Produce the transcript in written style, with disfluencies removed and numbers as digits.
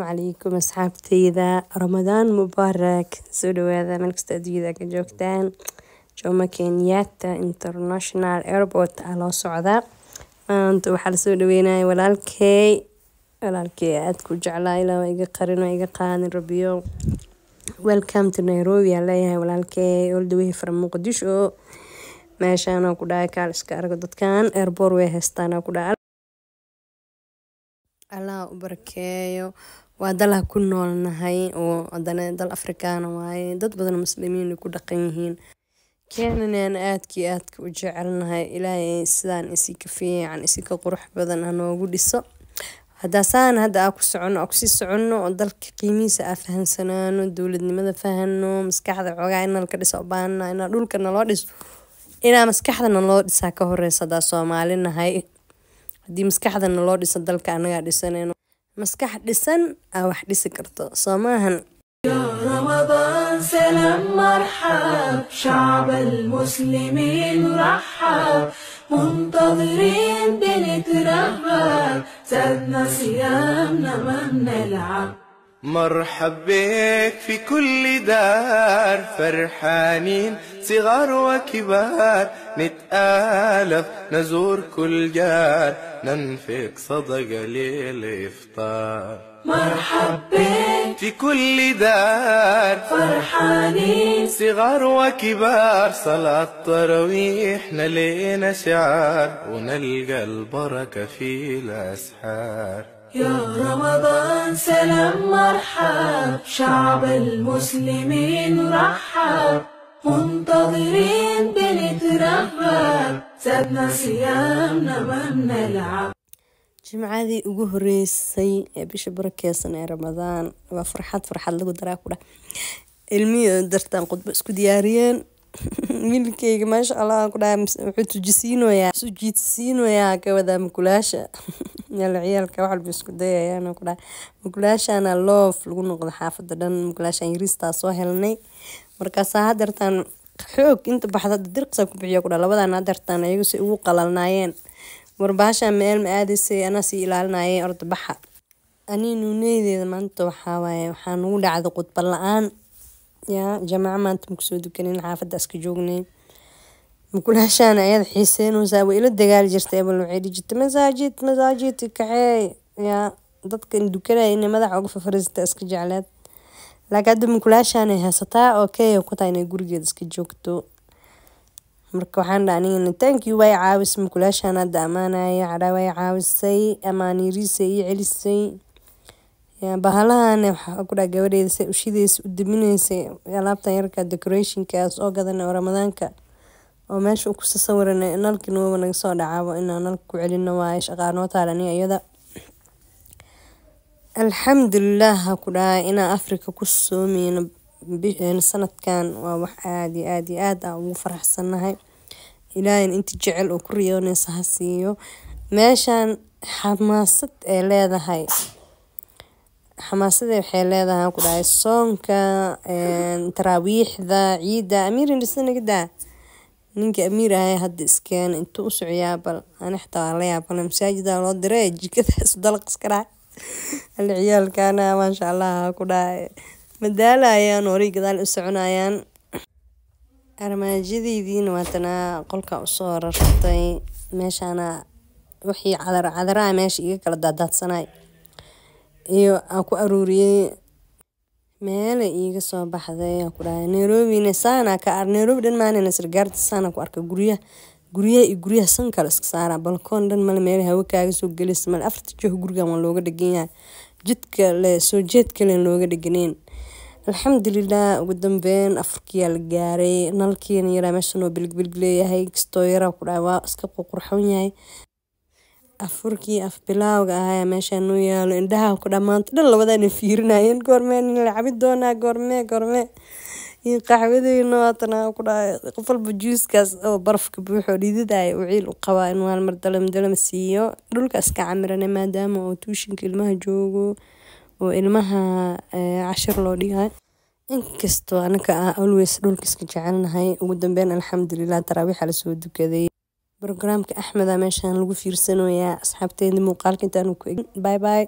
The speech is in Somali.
عليكم أصحابتي رمضان مبارك سولو هذا من كستديو كجوكتان جوما كينياتا انترناشنال ايربورت على صعدة أنت وحال سولو ويناي walaalkay aad ku jeclaa ilaa iga qarin oo iga qaadan rabiyo welcome to Nairobi leeyahay walaalkay all the way from Muqdisho meeshaan ku dhaay kaal iska argo dadkan airport way haystaan ku dhaay Allah u barakeeyo waa dal ku noolnahay oo hadana dal Afrikaan waaye dad badan muslimiin ku dhaqan yihiin keenan aadkii u jecelnahay ilaahay sidaan isi ka fiican isi ka qurux badan anoogu dhiso hadda ku socono oo dalka qiimihiisa fahansanaano dawladnimada fahano maskaxda xogaa in la ka dhiso baana in dhulka naloo dhiso ina maskaxda naloo dhisa ka horeysada Soomaalinahay hadii maskaxda naloo dhiso dalka anaga dhisanayno maskax dhisan wax dhisi karto Soomahan يا رمضان سلام مرحب شعب المسلمين رحب منتظرين بنترحب زادنا صيامنا ما بنلعب مرحب بك في كل دار فرحانين صغار وكبار نتآلف نزور كل جار ننفق صدقة للإفطار مرحب بك في كل دار فرحانين صغار وكبار صلاة تراويح نلينا شعار ونلقى البركة في الأسحار يا رمضان سلام مرحب شعب المسلمين رحب منتظرين بنترحب زادنا صيامنا ما بنلعب جمعادي ugu horeysay bisha barakeysan ee Ramadaan waa farxad lagu daraa ku dhac ilmiyo dartaan qodba isku diyaariyeen milkeyga ma sha Allah ku dhac wuxuu tujisiinoyaa ka wada mukulaasha yalla ciyalka wax walba isku dayayaan ku dhac mukulaashana loof lagu noqdo xaafada dhan mukulaashan yariista soo helnay markaas hadartaan xoog inta baxda dirqsa ku bixiyo ku dhac labadaan hadartaan ayagu si ugu qalalnaayeen warbaaha meel ma aadisay ana si ilaalinayay orda baxa aniinu needeeda maanta waxaan ugu dhacday qudba la'aan ya jamaa maanta ku soo dukanin xaafada iska joognay mukulaashan ayad xiiseenaysaa way ila dagaal jirtay bal waxay dhigtay masaajid kaxay ya dadka dukanay in madaxa uga fariista iska jeclaad laakiin mukulaashan ay haysataa okay ku tahay inay gurigeeda iska joogto marka waxaan dhaanina thank you way caawis mukulaashan hadda amaanaya way caawisay amaanirisay iyo celisay ya bahalahan waxa ku dhac gabadheeda u shideys u diminaysay alaabtan yarka decorationkaas oo gadan Ramadaanka oo meesha ku sawiranay nalkii noo naga soo dhacaabo inaan nalka ku celino waa shaqaano taalani ayada alxamdulillah ku dhaay ina Afrika ku soomeyno sanadkan waa wax aad ugu faraxsanahay ilaahay inta jecel oo ku riyoonaysa hasiyo meeshan xamaasad ay leedahay waxay leedahay ku dhaay soonka taraawiixda ciida amiirin dhisanagada ninka amiir ah hadda iskeen intuu u socyaa bal aan xitaa la yaabana masaajida loo diray jikadaas dalq iska dhaay ciyaalkana ma sha Allah ku dhaay madaalayaan oo gadaal u soconayaan armaajadeediina waatana qolka u soo rartay meeshana wixii cadar meesha iga kala daadsanay iyo aan ku aruuriyay meel iga soo baxday ku dhaay Nairobi Nairobi dhan maana sargaarta saana ku arka guriyaha san kala iska saara balkoon dhan meel hawo kaaga soo galis mal afarta joog gurigan waa looga dhagan yahay jidka soo jeedka looga dhaganeen alxamdulillah ugu dambeyn Afrika la gaaray nalkiina yara meesha noo bilbil leeyahay kastoo yara ku dhaay waa iska qurxoon yahay afurkii bilawga ah meesha noo yaalo indhaha ku dhamaanta dhan labadaan fiirinayeen goormeen la cabi doona goormee iyo qaxwadeena waatana ku dhaay qof walba juicekas oo barafka buuxo dhididay u ciil u qabaa in wal mar dalam siiyo dhulka iska camiranay maadaama oo tuushinka ilmaha joogo oo ilmaha 10 loo dhigay inkastoo anaka always dhulka iska jecelnahay ugu dambeyn alxamdulillah taraawiix la soo dukaday برنامج أحمد عماشان لقوا في رسنويا أصحاب تاني مقال كنت أنا bye bye